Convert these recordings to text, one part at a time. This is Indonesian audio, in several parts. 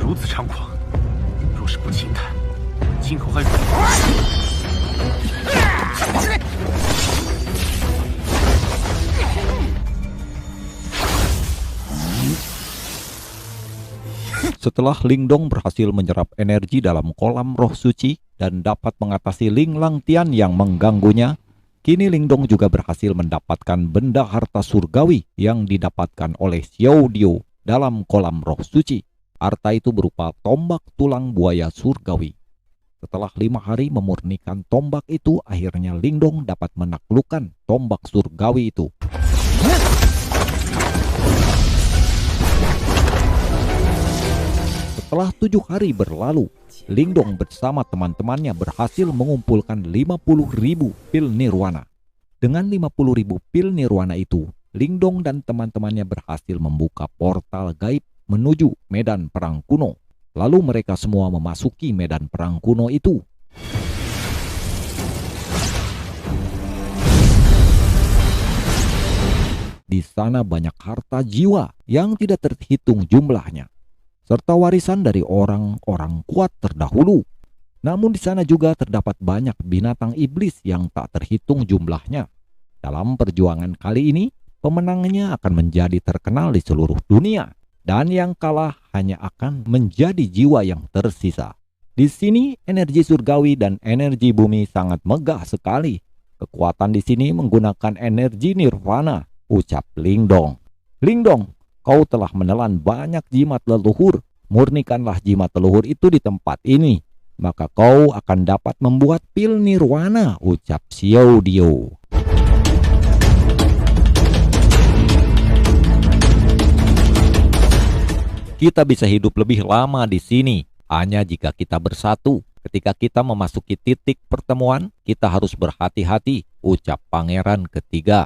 如此猖狂，若是不擒他，今后还如Setelah Lingdong berhasil menyerap energi dalam kolam roh suci dan dapat mengatasi Ling Langtian yang mengganggunya, kini Lingdong juga berhasil mendapatkan benda harta surgawi yang didapatkan oleh Xiao Dio dalam kolam roh suci. Harta itu berupa tombak tulang buaya surgawi. Setelah 5 hari memurnikan tombak itu, akhirnya Lingdong dapat menaklukkan tombak surgawi itu. Setelah 7 hari berlalu, Lingdong bersama teman-temannya berhasil mengumpulkan 50.000 pil nirwana. Dengan 50.000 pil nirwana itu, Lingdong dan teman-temannya berhasil membuka portal gaib menuju medan perang kuno. Lalu mereka semua memasuki medan perang kuno itu. Di sana banyak harta jiwa yang tidak terhitung jumlahnya, serta warisan dari orang-orang kuat terdahulu. Namun di sana juga terdapat banyak binatang iblis yang tak terhitung jumlahnya. Dalam perjuangan kali ini, pemenangnya akan menjadi terkenal di seluruh dunia, dan yang kalah hanya akan menjadi jiwa yang tersisa. Di sini energi surgawi dan energi bumi sangat megah sekali. Kekuatan di sini menggunakan energi nirvana, ucap Lingdong. Lingdong, kau telah menelan banyak jimat leluhur. Murnikanlah jimat leluhur itu di tempat ini, maka kau akan dapat membuat pil nirwana, ucap Xiao Dio. Kita bisa hidup lebih lama di sini hanya jika kita bersatu. Ketika kita memasuki titik pertemuan, kita harus berhati-hati, ucap pangeran ketiga.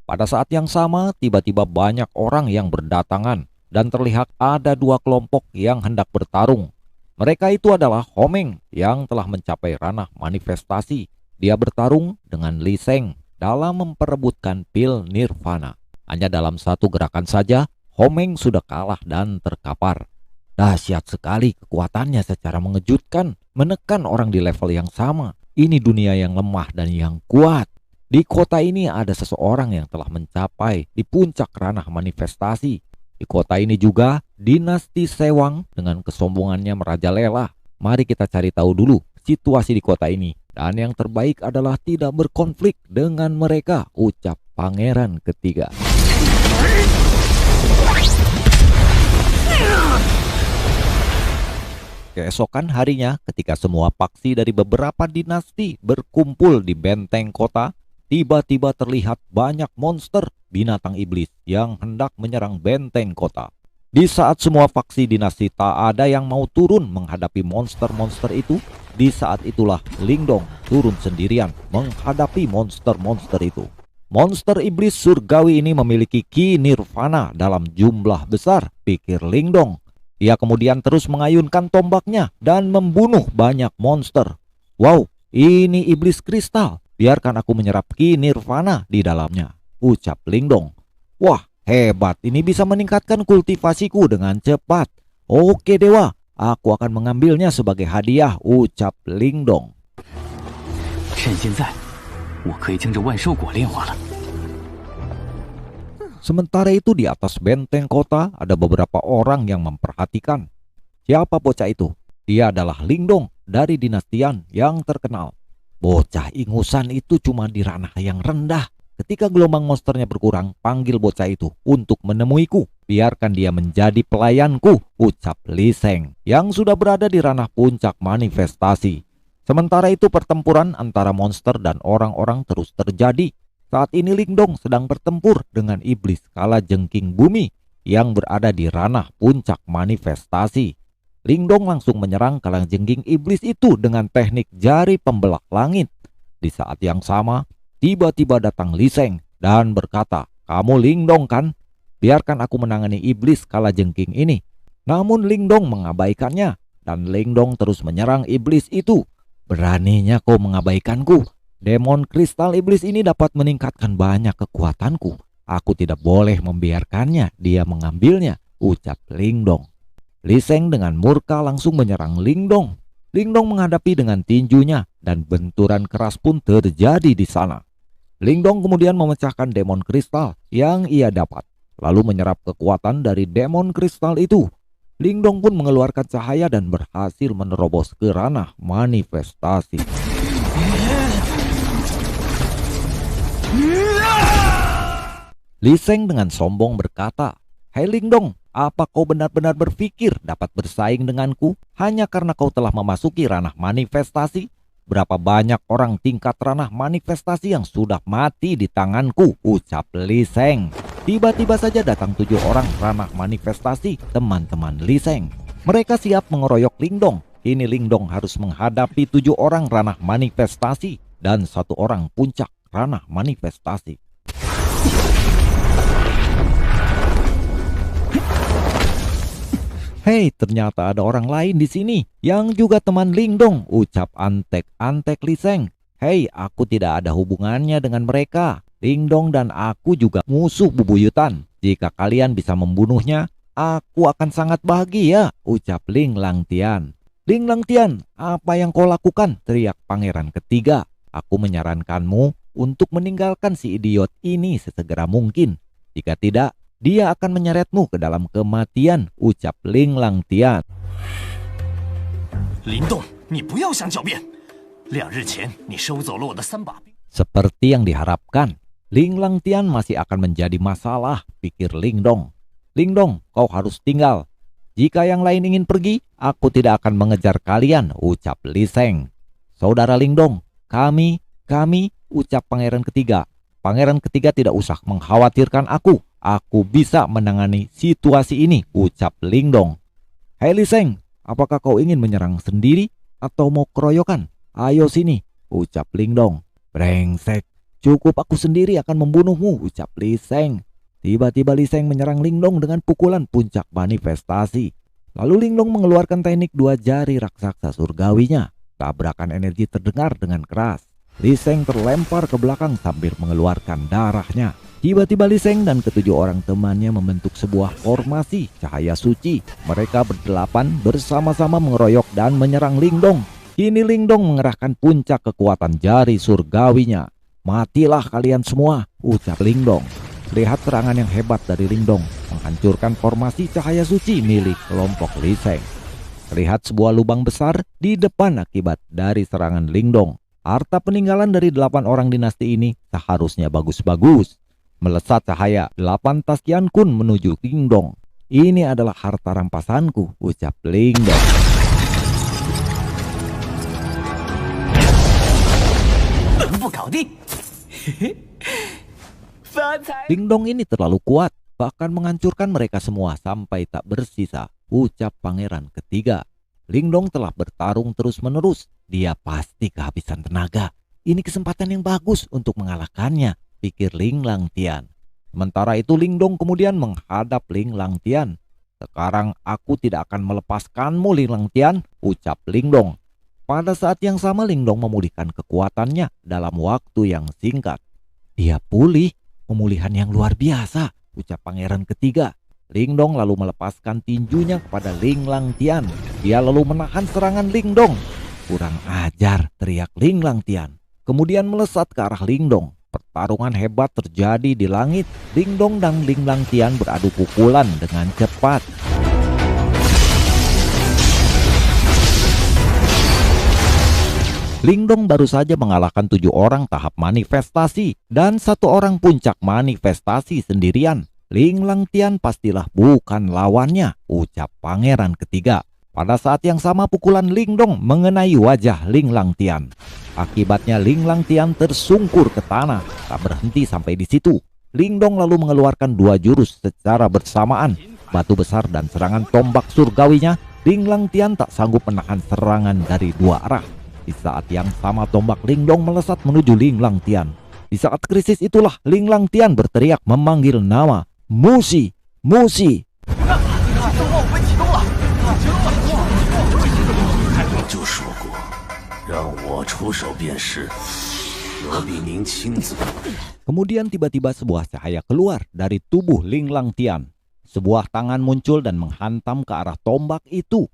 Pada saat yang sama, tiba-tiba banyak orang yang berdatangan dan terlihat ada 2 kelompok yang hendak bertarung. Mereka itu adalah Homeng yang telah mencapai ranah manifestasi. Dia bertarung dengan Li Sheng dalam memperebutkan pil nirvana. Hanya dalam satu gerakan saja, Homeng sudah kalah dan terkapar. Dahsyat sekali kekuatannya secara mengejutkan, menekan orang di level yang sama. Ini dunia yang lemah dan yang kuat. Di kota ini ada seseorang yang telah mencapai di puncak ranah manifestasi. Di kota ini juga dinasti Sewang dengan kesombongannya merajalela. Mari kita cari tahu dulu situasi di kota ini. Dan yang terbaik adalah tidak berkonflik dengan mereka, ucap pangeran ketiga. Keesokan harinya, ketika semua paksi dari beberapa dinasti berkumpul di benteng kota, tiba-tiba terlihat banyak monster binatang iblis yang hendak menyerang benteng kota. Di saat semua faksi dinasti tak ada yang mau turun menghadapi monster-monster itu, di saat itulah Lingdong turun sendirian menghadapi monster-monster itu. Monster iblis surgawi ini memiliki ki nirvana dalam jumlah besar, pikir Lingdong. Dia kemudian terus mengayunkan tombaknya dan membunuh banyak monster. Wow, ini iblis kristal. Biarkan aku menyerap ki nirvana di dalamnya, ucap Lingdong. Wah, hebat, ini bisa meningkatkan kultivasiku dengan cepat. Oke dewa, aku akan mengambilnya sebagai hadiah, ucap Lingdong. Sementara itu di atas benteng kota ada beberapa orang yang memperhatikan. Siapa bocah itu? Dia adalah Lingdong dari dinastian yang terkenal. Bocah ingusan itu cuma di ranah yang rendah. Ketika gelombang monsternya berkurang, panggil bocah itu untuk menemuiku. Biarkan dia menjadi pelayanku, ucap Li Sheng yang sudah berada di ranah puncak manifestasi. Sementara itu pertempuran antara monster dan orang-orang terus terjadi. Saat ini Lingdong sedang bertempur dengan iblis kala jengking bumi yang berada di ranah puncak manifestasi. Lingdong langsung menyerang kalajengking iblis itu dengan teknik jari pembelah langit. Di saat yang sama, tiba-tiba datang Li Sheng dan berkata, "Kamu Lingdong kan? Biarkan aku menangani iblis kalajengking ini." Namun Lingdong mengabaikannya dan Lingdong terus menyerang iblis itu. Beraninya kau mengabaikanku. Demon kristal iblis ini dapat meningkatkan banyak kekuatanku. Aku tidak boleh membiarkannya dia mengambilnya, ucap Lingdong. Li Sheng dengan murka langsung menyerang Lingdong. Lingdong menghadapi dengan tinjunya dan benturan keras pun terjadi di sana. Lingdong kemudian memecahkan demon kristal yang ia dapat, lalu menyerap kekuatan dari demon kristal itu. Lingdong pun mengeluarkan cahaya dan berhasil menerobos ke ranah manifestasi. Li Sheng dengan sombong berkata, "Hei Lingdong, apa kau benar-benar berpikir dapat bersaing denganku hanya karena kau telah memasuki ranah manifestasi? Berapa banyak orang tingkat ranah manifestasi yang sudah mati di tanganku," ucap Li Sheng. Tiba-tiba saja datang 7 orang ranah manifestasi, teman-teman Li Sheng. Mereka siap mengeroyok Lingdong. Kini Lingdong harus menghadapi 7 orang ranah manifestasi dan 1 orang puncak ranah manifestasi. "Hei, ternyata ada orang lain di sini yang juga teman Lingdong," ucap antek-antek Li Sheng. "Hei, aku tidak ada hubungannya dengan mereka. Lingdong dan aku juga musuh bebuyutan. Jika kalian bisa membunuhnya, aku akan sangat bahagia," ucap Ling Langtian. "Ling Langtian, apa yang kau lakukan?" teriak pangeran ketiga. "Aku menyarankanmu untuk meninggalkan si idiot ini sesegera mungkin. Jika tidak, dia akan menyeretmu ke dalam kematian," ucap Ling Langtian. "Lindong,你不要想狡辩。2日前你收走了我的3把兵。" Seperti yang diharapkan, Ling Langtian masih akan menjadi masalah, pikir Lingdong. "Lingdong, kau harus tinggal. Jika yang lain ingin pergi, aku tidak akan mengejar kalian," ucap Li Sheng. "Saudara Lingdong, kami, ucap pangeran ketiga. "Pangeran ketiga tidak usah mengkhawatirkan aku. Aku bisa menangani situasi ini," ucap Lingdong. "Hei Li Sheng, apakah kau ingin menyerang sendiri atau mau keroyokan? Ayo sini," ucap Lingdong. "Brengsek, cukup aku sendiri akan membunuhmu," ucap Li Sheng. Tiba-tiba Li Sheng menyerang Lingdong dengan pukulan puncak manifestasi. Lalu Lingdong mengeluarkan teknik 2 jari raksasa surgawinya. Tabrakan energi terdengar dengan keras. Li Sheng terlempar ke belakang sambil mengeluarkan darahnya. Tiba-tiba Li Sheng dan ke-7 orang temannya membentuk sebuah formasi cahaya suci. Mereka berdelapan bersama-sama mengeroyok dan menyerang Lingdong. Kini Lingdong mengerahkan puncak kekuatan jari surgawinya. "Matilah kalian semua," ucap Lingdong. Lihat serangan yang hebat dari Lingdong, menghancurkan formasi cahaya suci milik kelompok Li Sheng. Terlihat sebuah lubang besar di depan akibat dari serangan Lingdong. Harta peninggalan dari 8 orang dinasti ini seharusnya bagus-bagus. Melesat cahaya 8 tas Qian Kun menuju Lingdong. "Ini adalah harta rampasanku," ucap Lingdong. "Lingdong ini terlalu kuat, bahkan menghancurkan mereka semua sampai tak bersisa," ucap pangeran ketiga. "Lingdong telah bertarung terus-menerus. Dia pasti kehabisan tenaga. Ini kesempatan yang bagus untuk mengalahkannya," pikir Ling Langtian. Sementara itu Lingdong kemudian menghadap Ling Langtian. "Sekarang aku tidak akan melepaskanmu, Ling Langtian," ucap Lingdong. Pada saat yang sama Lingdong memulihkan kekuatannya dalam waktu yang singkat. "Dia pulih, pemulihan yang luar biasa," ucap pangeran ketiga. Lingdong lalu melepaskan tinjunya kepada Ling Langtian. Dia lalu menahan serangan Lingdong. "Kurang ajar," teriak Ling Langtian. Kemudian melesat ke arah Lingdong. Pertarungan hebat terjadi di langit. Lingdong dan Ling Langtian beradu pukulan dengan cepat. Lingdong baru saja mengalahkan 7 orang tahap manifestasi dan 1 orang puncak manifestasi sendirian. Ling Langtian pastilah bukan lawannya, ucap pangeran ketiga. Pada saat yang sama pukulan Lingdong mengenai wajah Ling Langtian. Akibatnya Ling Langtian tersungkur ke tanah. Tak berhenti sampai di situ. Lingdong lalu mengeluarkan 2 jurus secara bersamaan. Batu besar dan serangan tombak surgawinya. Ling Langtian tak sanggup menahan serangan dari 2 arah. Di saat yang sama tombak Lingdong melesat menuju Ling Langtian. Di saat krisis itulah Ling Langtian berteriak memanggil nama Musi, Musi. Kemudian tiba-tiba sebuah cahaya keluar dari tubuh Ling Langtian. Sebuah tangan muncul dan menghantam ke arah tombak itu.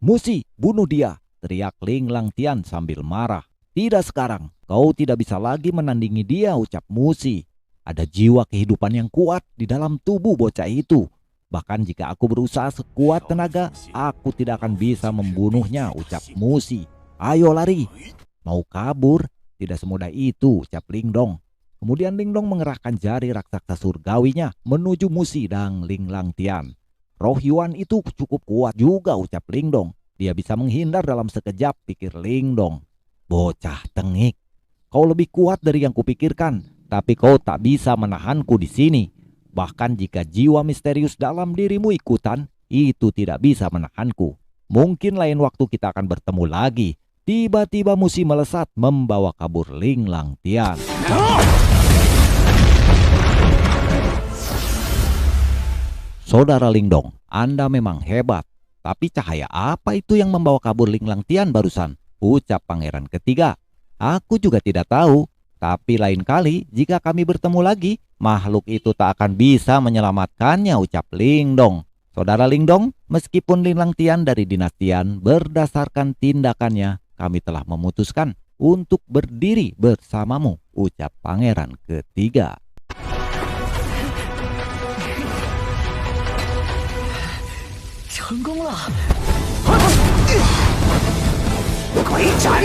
"Musi, bunuh dia!" teriak Ling Lang Tian sambil marah. "Tidak sekarang, kau tidak bisa lagi menandingi dia," ucap Musi. "Ada jiwa kehidupan yang kuat di dalam tubuh bocah itu. Bahkan jika aku berusaha sekuat tenaga, aku tidak akan bisa membunuhnya," ucap Musi. "Ayo lari." "Mau kabur? Tidak semudah itu," ucap Lingdong. Kemudian Lingdong mengerahkan jari raksasa surgawinya menuju Musi dan Ling Lang Tian. "Roh Yuan itu cukup kuat juga," ucap Lingdong. "Dia bisa menghindar dalam sekejap," pikir Lingdong. "Bocah tengik, kau lebih kuat dari yang kupikirkan, tapi kau tak bisa menahanku di sini. Bahkan jika jiwa misterius dalam dirimu ikutan, itu tidak bisa menahanku. Mungkin lain waktu kita akan bertemu lagi." Tiba-tiba Musi melesat membawa kabur Ling Lang Tian. "Saudara Lingdong, Anda memang hebat. Tapi cahaya apa itu yang membawa kabur Ling Lang Tian barusan?" ucap pangeran ketiga. "Aku juga tidak tahu. Tapi lain kali jika kami bertemu lagi, makhluk itu tak akan bisa menyelamatkannya," ucap Lingdong. "Saudara Lingdong, meskipun Ling Lang Tian dari dinastian, berdasarkan tindakannya, kami telah memutuskan untuk berdiri bersamamu," ucap pangeran ketiga. "成功了！鬼斩！"